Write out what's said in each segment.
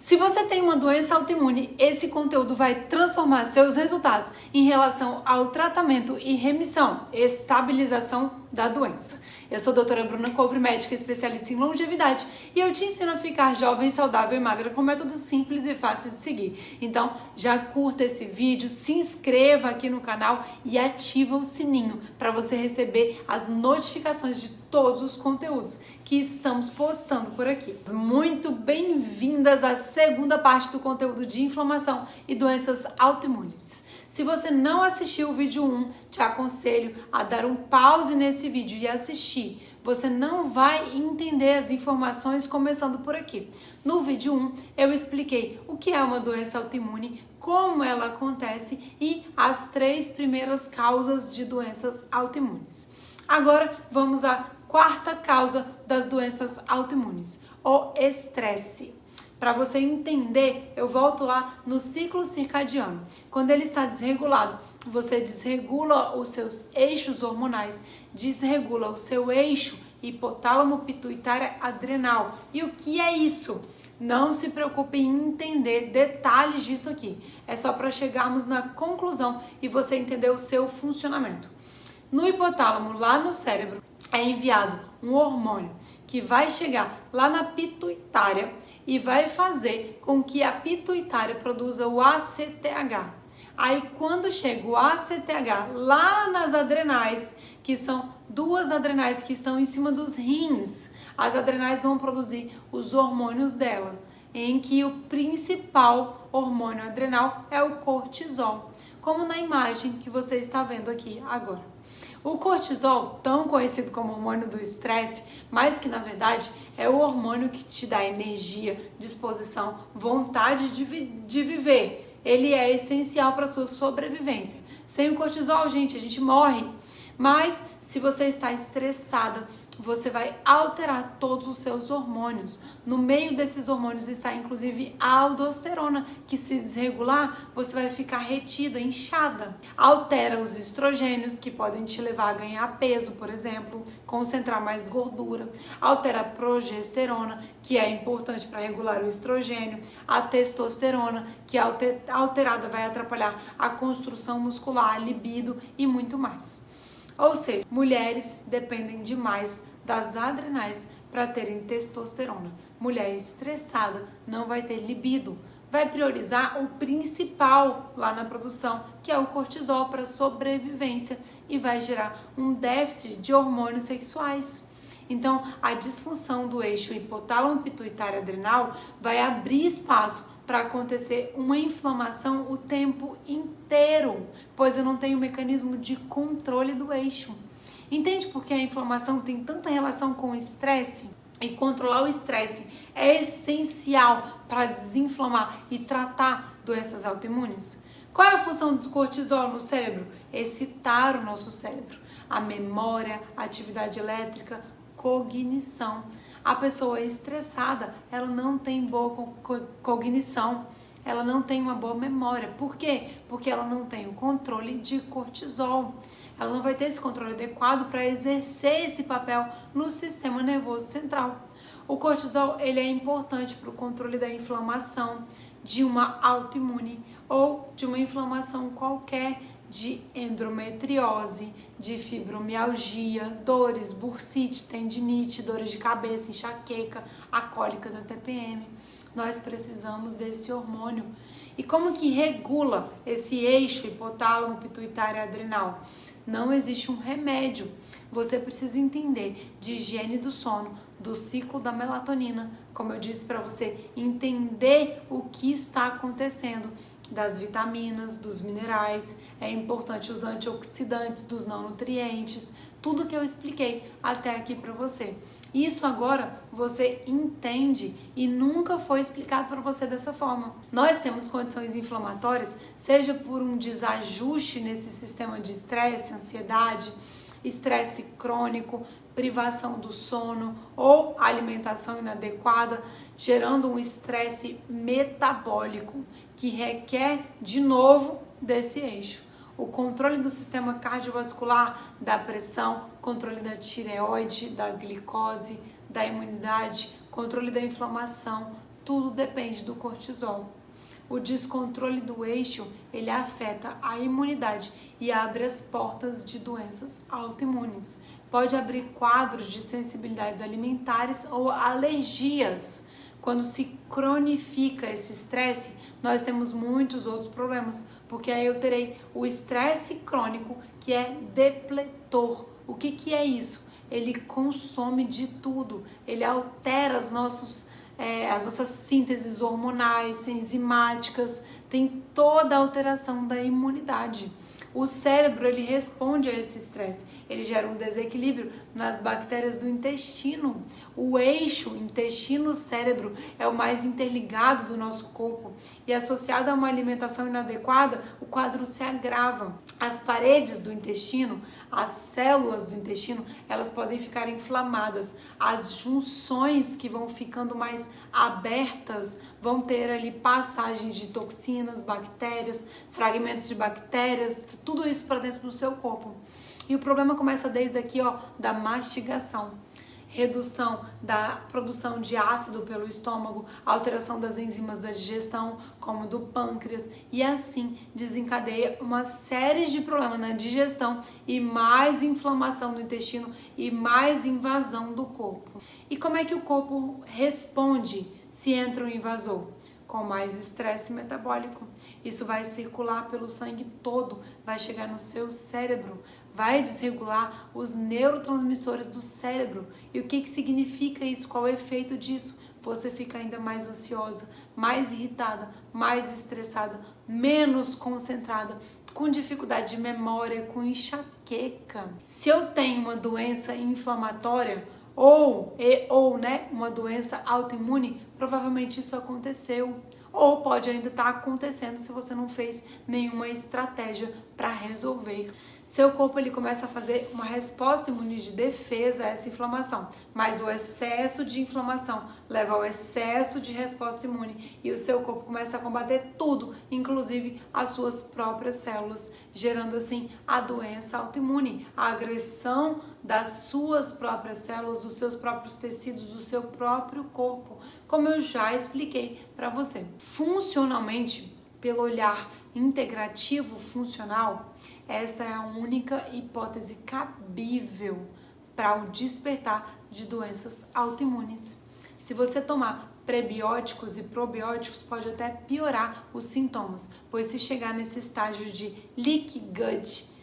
Se você tem uma doença autoimune, esse conteúdo vai transformar seus resultados em relação ao tratamento e remissão, estabilização da doença. Eu sou a doutora Bruna Couvre, médica especialista em longevidade, e eu te ensino a ficar jovem, saudável e magra com métodos simples e fáceis de seguir. Então, já curta esse vídeo, se inscreva aqui no canal e ativa o sininho para você receber as notificações de todos os conteúdos que estamos postando por aqui. Muito bem-vindas à segunda parte do conteúdo de inflamação e doenças autoimunes. Se você não assistiu o vídeo 1, te aconselho a dar um pause nesse vídeo e assistir. Você não vai entender as informações começando por aqui. No vídeo 1, eu expliquei o que é uma doença autoimune, como ela acontece e as 3 primeiras causas de doenças autoimunes. Agora, vamos à quarta causa das doenças autoimunes, o estresse. Para você entender, eu volto lá no ciclo circadiano. Quando ele está desregulado, você desregula os seus eixos hormonais, desregula o seu eixo hipotálamo pituitária adrenal. E o que é isso? Não se preocupe em entender detalhes disso aqui. É só para chegarmos na conclusão e você entender o seu funcionamento. No hipotálamo, lá no cérebro, é enviado um hormônio que vai chegar lá na pituitária e vai fazer com que a pituitária produza o ACTH. Aí quando chega o ACTH lá nas adrenais, que são 2 adrenais que estão em cima dos rins, as adrenais vão produzir os hormônios dela, em que o principal hormônio adrenal é o cortisol, como na imagem que você está vendo aqui agora. O cortisol, tão conhecido como hormônio do estresse, mas que na verdade é o hormônio que te dá energia, disposição, vontade de viver. Ele é essencial para a sua sobrevivência. Sem o cortisol, gente, a gente morre. Mas se você está estressada, você vai alterar todos os seus hormônios. No meio desses hormônios está inclusive a aldosterona, que se desregular, você vai ficar retida, inchada. Altera os estrogênios, que podem te levar a ganhar peso, por exemplo, concentrar mais gordura. Altera a progesterona, que é importante para regular o estrogênio. A testosterona, que alterada vai atrapalhar a construção muscular, a libido e muito mais. Ou seja, mulheres dependem demais das adrenais para terem testosterona. Mulher estressada não vai ter libido, vai priorizar o principal lá na produção, que é o cortisol para sobrevivência, e vai gerar um déficit de hormônios sexuais. Então, a disfunção do eixo hipotálamo pituitário adrenal vai abrir espaço para acontecer uma inflamação o tempo inteiro, pois eu não tenho mecanismo de controle do eixo. Entende por que a inflamação tem tanta relação com o estresse? E controlar o estresse é essencial para desinflamar e tratar doenças autoimunes? Qual é a função do cortisol no cérebro? Excitar o nosso cérebro. A memória, a atividade elétrica, cognição. A pessoa estressada, ela não tem boa cognição, ela não tem uma boa memória. Por quê? Porque ela não tem o controle de cortisol. Ela não vai ter esse controle adequado para exercer esse papel no sistema nervoso central. O cortisol, ele é importante para o controle da inflamação de uma autoimune ou de uma inflamação qualquer, de endometriose, de fibromialgia, dores, bursite, tendinite, dores de cabeça, enxaqueca, a cólica da TPM. Nós precisamos desse hormônio. E como que regula esse eixo hipotálamo pituitário adrenal? Não existe um remédio. Você precisa entender de higiene do sono, do ciclo da melatonina, como eu disse para você, entender o que está acontecendo, das vitaminas, dos minerais, é importante os antioxidantes, dos não nutrientes, tudo que eu expliquei até aqui para você. Isso agora você entende e nunca foi explicado para você dessa forma. Nós temos condições inflamatórias, seja por um desajuste nesse sistema de estresse, ansiedade, estresse crônico, privação do sono ou alimentação inadequada, gerando um estresse metabólico que requer de novo desse eixo. O controle do sistema cardiovascular, da pressão, controle da tireoide, da glicose, da imunidade, controle da inflamação, Tudo depende do cortisol. O descontrole do eixo, ele afeta a imunidade e abre as portas de doenças autoimunes. Pode abrir quadros de sensibilidades alimentares ou alergias. Quando se cronifica esse estresse, nós temos muitos outros problemas, porque aí eu terei o estresse crônico, que é depletor. O que é isso? Ele consome de tudo, ele altera as nossas sínteses hormonais, enzimáticas, tem toda a alteração da imunidade. O cérebro, ele responde a esse estresse, ele gera um desequilíbrio nas bactérias do intestino. O eixo intestino-cérebro é o mais interligado do nosso corpo e associado a uma alimentação inadequada, o quadro se agrava. As paredes do intestino, as células do intestino, elas podem ficar inflamadas. As junções que vão ficando mais abertas vão ter ali passagens de toxinas, bactérias, fragmentos de bactérias, tudo isso para dentro do seu corpo. E o problema começa desde aqui, da mastigação. Redução da produção de ácido pelo estômago, alteração das enzimas da digestão, como do pâncreas, e assim desencadeia uma série de problemas na digestão e mais inflamação do intestino e mais invasão do corpo. E como é que o corpo responde se entra um invasor? Com mais estresse metabólico. Isso vai circular pelo sangue todo, vai chegar no seu cérebro, vai desregular os neurotransmissores do cérebro. E o que significa isso? Qual é o efeito disso? Você fica ainda mais ansiosa, mais irritada, mais estressada, menos concentrada, com dificuldade de memória, com enxaqueca. Se eu tenho uma doença inflamatória ou uma doença autoimune, provavelmente isso aconteceu. Ou pode ainda estar acontecendo se você não fez nenhuma estratégia para resolver. Seu corpo ele começa a fazer uma resposta imune de defesa a essa inflamação, mas o excesso de inflamação leva ao excesso de resposta imune e o seu corpo começa a combater tudo, inclusive as suas próprias células, gerando assim a doença autoimune, a agressão das suas próprias células, dos seus próprios tecidos, do seu próprio corpo, como eu já expliquei para você. Funcionalmente, pelo olhar integrativo funcional, esta é a única hipótese cabível para o despertar de doenças autoimunes. Se você tomar prebióticos e probióticos, pode até piorar os sintomas, pois se chegar nesse estágio de leaky gut,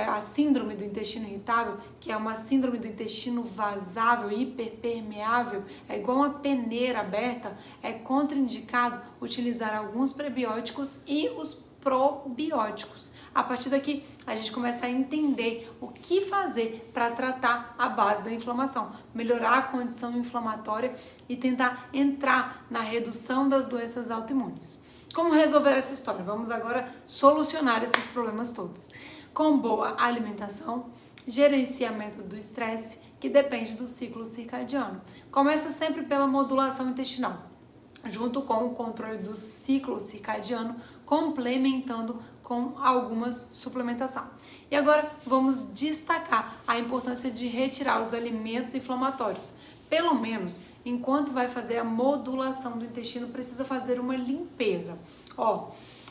a síndrome do intestino irritável, que é uma síndrome do intestino vazável, hiperpermeável, é igual uma peneira aberta, é contraindicado utilizar alguns prebióticos e os probióticos. A partir daqui, a gente começa a entender o que fazer para tratar a base da inflamação, melhorar a condição inflamatória e tentar entrar na redução das doenças autoimunes. Como resolver essa história? Vamos agora solucionar esses problemas todos. Com boa alimentação, gerenciamento do estresse, que depende do ciclo circadiano. Começa sempre pela modulação intestinal, junto com o controle do ciclo circadiano, complementando com algumas suplementação. E agora vamos destacar a importância de retirar os alimentos inflamatórios. Pelo menos, enquanto vai fazer a modulação do intestino, precisa fazer uma limpeza.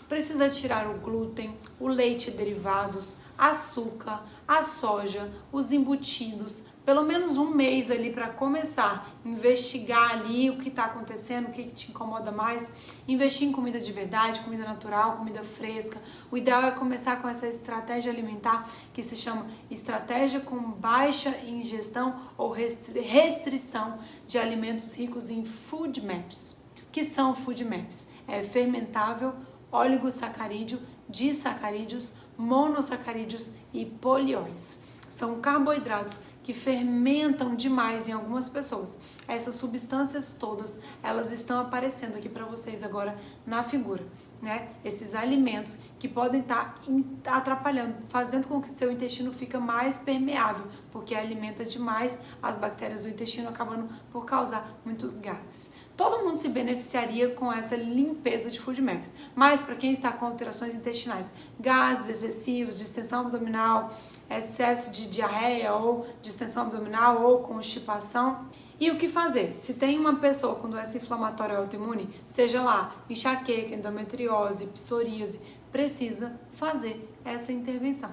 Precisa tirar o glúten, o leite e derivados, açúcar, a soja, os embutidos, pelo menos um mês ali para começar a investigar ali o que está acontecendo, o que te incomoda mais, investir em comida de verdade, comida natural, comida fresca. O ideal é começar com essa estratégia alimentar que se chama estratégia com baixa ingestão ou restrição de alimentos ricos em food maps. O que são food maps? É fermentável, oligosacarídeo, disacarídeos, monossacarídeos e polióis. São carboidratos que fermentam demais em algumas pessoas. Essas substâncias todas, elas estão aparecendo aqui para vocês agora na figura, né? Esses alimentos que podem estar atrapalhando, fazendo com que seu intestino fique mais permeável, porque alimenta demais as bactérias do intestino, acabando por causar muitos gases. Todo mundo se beneficiaria com essa limpeza de food maps, mas para quem está com alterações intestinais, gases excessivos, distensão abdominal, excesso de diarreia ou distensão abdominal ou constipação, E o que fazer? Se tem uma pessoa com doença inflamatória autoimune, seja lá enxaqueca, endometriose, psoríase, precisa fazer essa intervenção.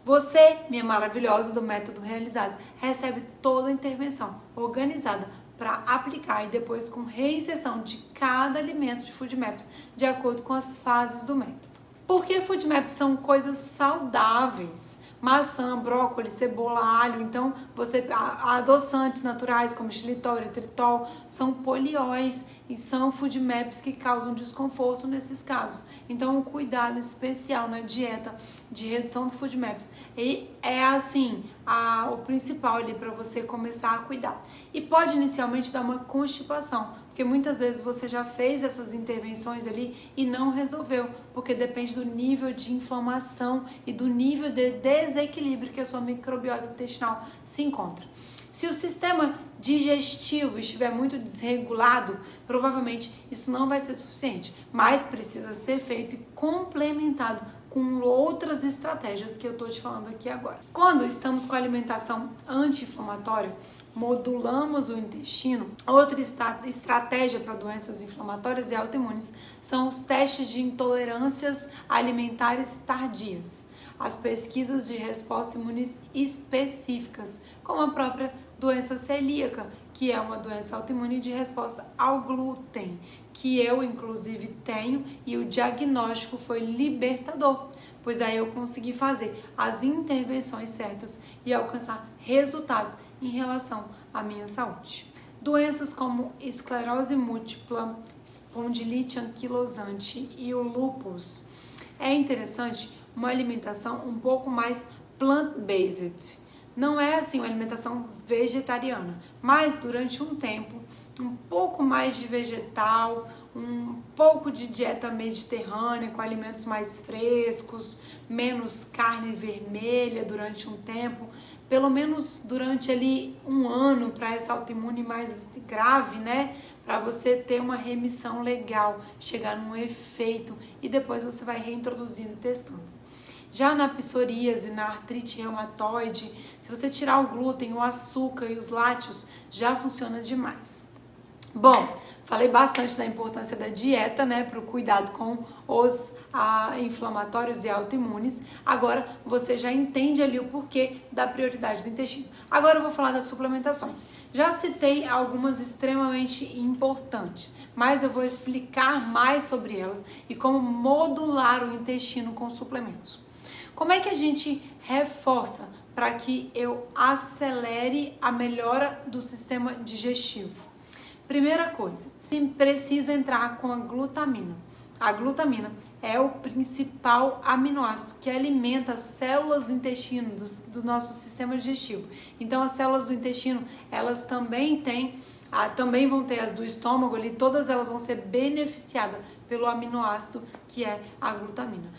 Você, minha maravilhosa do método realizado, recebe toda a intervenção organizada para aplicar e depois com reinserção de cada alimento de FoodMaps de acordo com as fases do método. Porque FoodMaps são coisas saudáveis. Maçã, brócolis, cebola, alho, então adoçantes naturais como xilitol, eritritol, são polióis e são FoodMaps que causam desconforto nesses casos. Então, um cuidado especial na dieta de redução do FoodMaps e é assim o principal ali para você começar a cuidar. E pode inicialmente dar uma constipação, porque muitas vezes você já fez essas intervenções ali e não resolveu, porque depende do nível de inflamação e do nível de desequilíbrio que a sua microbiota intestinal se encontra. Se o sistema digestivo estiver muito desregulado, provavelmente isso não vai ser suficiente, mas precisa ser feito e complementado com outras estratégias que eu estou te falando aqui agora. Quando estamos com a alimentação anti-inflamatória, modulamos o intestino. Outra estratégia para doenças inflamatórias e autoimunes são os testes de intolerâncias alimentares tardias. As pesquisas de resposta imune específicas, como a própria doença celíaca, que é uma doença autoimune de resposta ao glúten, que eu inclusive tenho e o diagnóstico foi libertador, pois aí eu consegui fazer as intervenções certas e alcançar resultados em relação à minha saúde. Doenças como esclerose múltipla, espondilite anquilosante e o lúpus. É interessante uma alimentação um pouco mais plant-based. Não é assim uma alimentação vegetariana, mas durante um tempo, um pouco mais de vegetal, um pouco de dieta mediterrânea com alimentos mais frescos, menos carne vermelha durante um tempo, pelo menos durante ali um ano para essa autoimune mais grave, né? Para você ter uma remissão legal, chegar num efeito e depois você vai reintroduzindo e testando. Já na psoríase, na artrite reumatoide, se você tirar o glúten, o açúcar e os lácteos, já funciona demais. Bom, falei bastante da importância da dieta, né, para o cuidado com os inflamatórios e autoimunes. Agora você já entende ali o porquê da prioridade do intestino. Agora eu vou falar das suplementações. Já citei algumas extremamente importantes, mas eu vou explicar mais sobre elas e como modular o intestino com suplementos. Como é que a gente reforça para que eu acelere a melhora do sistema digestivo? Primeira coisa, precisa entrar com a glutamina. A glutamina é o principal aminoácido que alimenta as células do intestino, do nosso sistema digestivo. Então, as células do intestino, elas também também vão ter as do estômago ali, todas elas vão ser beneficiadas pelo aminoácido que é a glutamina.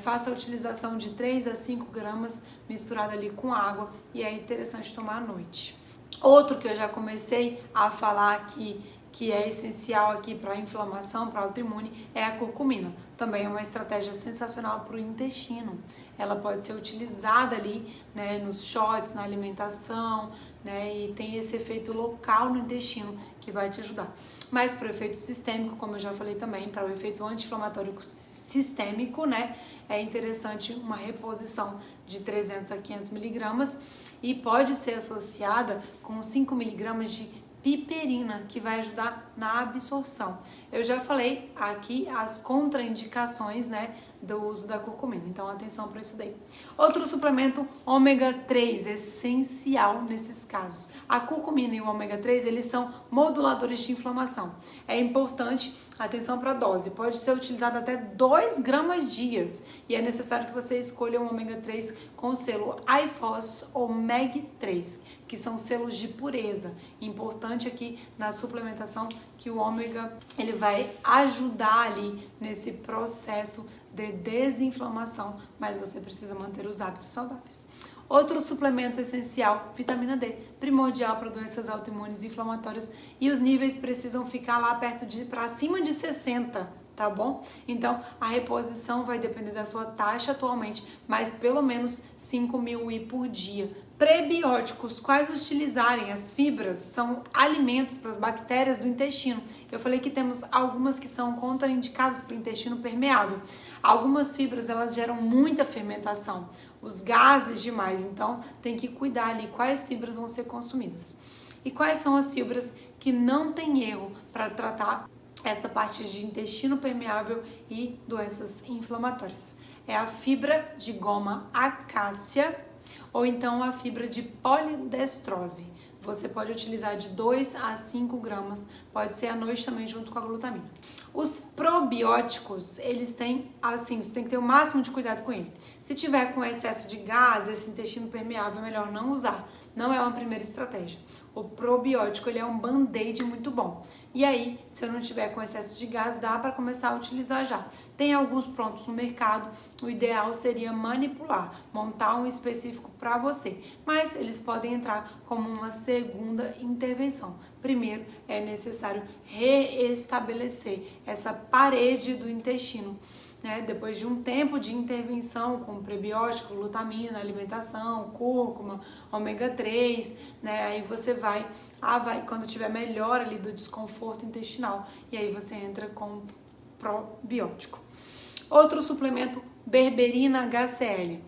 Faça a utilização de 3 a 5 gramas misturada ali com água e é interessante tomar à noite. Outro que eu já comecei a falar aqui, que é essencial aqui para a inflamação, para a autoimune, é a curcumina. Também é uma estratégia sensacional para o intestino. Ela pode ser utilizada ali, né, nos shots, na alimentação, né, e tem esse efeito local no intestino que vai te ajudar. Mas para o efeito sistêmico, como eu já falei também, para o efeito anti-inflamatório sistêmico, né, é interessante uma reposição de 300 a 500 miligramas e pode ser associada com 5 miligramas de piperina, que vai ajudar na absorção. Eu já falei aqui as contraindicações, né, do uso da curcumina, então atenção para isso daí. Outro suplemento, ômega 3, essencial nesses casos. A curcumina e o ômega 3, eles são moduladores de inflamação. É importante, atenção para a dose, pode ser utilizado até 2 gramas dias e é necessário que você escolha um ômega 3 com selo IFOS ou MEG3, que são selos de pureza. Importante aqui na suplementação que o ômega ele vai ajudar ali nesse processo de desinflamação, mas você precisa manter os hábitos saudáveis. Outro suplemento essencial, vitamina D, primordial para doenças autoimunes e inflamatórias, e os níveis precisam ficar lá para acima de 60, tá bom? Então, a reposição vai depender da sua taxa atualmente, mas pelo menos 5.000 ml por dia, Prebióticos, quais utilizarem? As fibras são alimentos para as bactérias do intestino. Eu falei que temos algumas que são contraindicadas para o intestino permeável. Algumas fibras, elas geram muita fermentação, os gases demais, então tem que cuidar ali quais fibras vão ser consumidas. E quais são as fibras que não tem erro para tratar essa parte de intestino permeável e doenças inflamatórias? É a fibra de goma acácia, ou então a fibra de polidestrose. Você pode utilizar de 2 a 5 gramas, pode ser à noite também junto com a glutamina. Os probióticos, eles têm, assim, você tem que ter o máximo de cuidado com ele. Se tiver com excesso de gás, esse intestino permeável, é melhor não usar. Não é uma primeira estratégia. O probiótico, ele é um band-aid muito bom. E aí, se eu não tiver com excesso de gás, dá para começar a utilizar já. Tem alguns prontos no mercado, o ideal seria manipular, montar um específico para você. Mas eles podem entrar como uma segunda intervenção. Primeiro, é necessário reestabelecer essa parede do intestino. Depois de um tempo de intervenção com prebiótico, glutamina, alimentação, cúrcuma, ômega 3, aí você vai quando tiver melhor ali do desconforto intestinal, e aí você entra com probiótico. Outro suplemento, berberina HCl.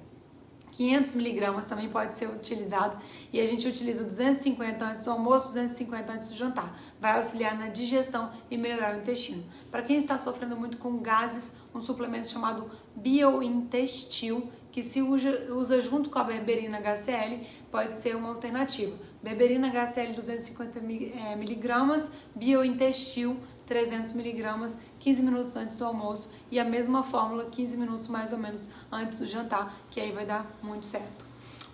500 miligramas também pode ser utilizado, e a gente utiliza 250 antes do almoço, 250 antes do jantar. Vai auxiliar na digestão e melhorar o intestino. Para quem está sofrendo muito com gases, um suplemento chamado Biointestil, que se usa junto com a berberina HCl, pode ser uma alternativa. Berberina HCl 250 miligramas, Biointestil 300 miligramas, 15 minutos antes do almoço, e a mesma fórmula 15 minutos mais ou menos antes do jantar, que aí vai dar muito certo.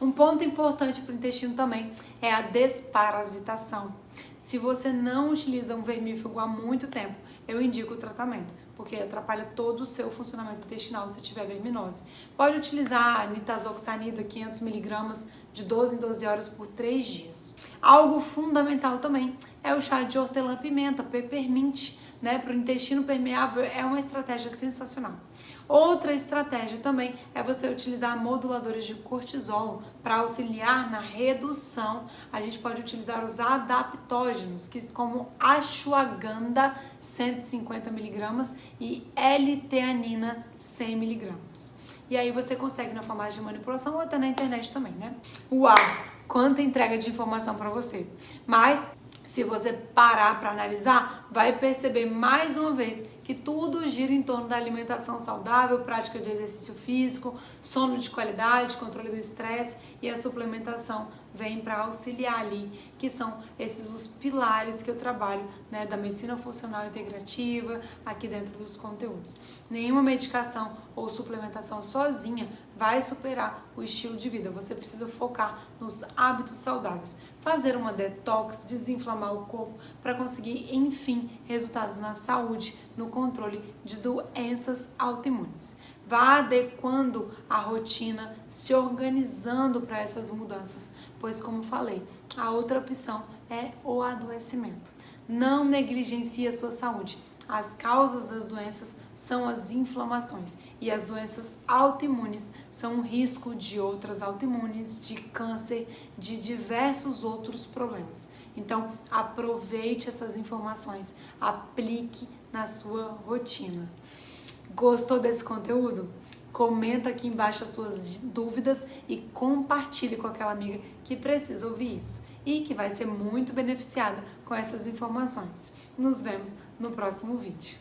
Um ponto importante para o intestino também é a desparasitação. Se você não utiliza um vermífugo há muito tempo, eu indico o tratamento, porque atrapalha todo o seu funcionamento intestinal se tiver verminose. Pode utilizar a nitazoxanida 500 miligramas de 12 em 12 horas por 3 dias. Algo fundamental também é o chá de hortelã-pimenta, peppermint, para o intestino permeável, é uma estratégia sensacional. Outra estratégia também é você utilizar moduladores de cortisol para auxiliar na redução. A gente pode utilizar os adaptógenos, como ashwagandha 150 miligramas e L-teanina 100 miligramas. E aí você consegue na farmácia de manipulação ou até na internet também, Uau! Quanta entrega de informação para você. Mas se você parar para analisar, vai perceber mais uma vez que tudo gira em torno da alimentação saudável, prática de exercício físico, sono de qualidade, controle do estresse, e a suplementação vem para auxiliar ali, que são esses os pilares que eu trabalho, da medicina funcional integrativa, aqui dentro dos conteúdos. Nenhuma medicação ou suplementação sozinha vai superar o estilo de vida. Você precisa focar nos hábitos saudáveis, fazer uma detox, desinflamar o corpo para conseguir, enfim, resultados na saúde, no controle de doenças autoimunes. Vá adequando a rotina, se organizando para essas mudanças, pois, como falei, a outra opção é o adoecimento. Não negligencie a sua saúde. As causas das doenças são as inflamações, e as doenças autoimunes são um risco de outras autoimunes, de câncer, de diversos outros problemas. Então, aproveite essas informações, aplique na sua rotina. Gostou desse conteúdo? Comenta aqui embaixo as suas dúvidas e compartilhe com aquela amiga que precisa ouvir isso e que vai ser muito beneficiada com essas informações. Nos vemos no próximo vídeo.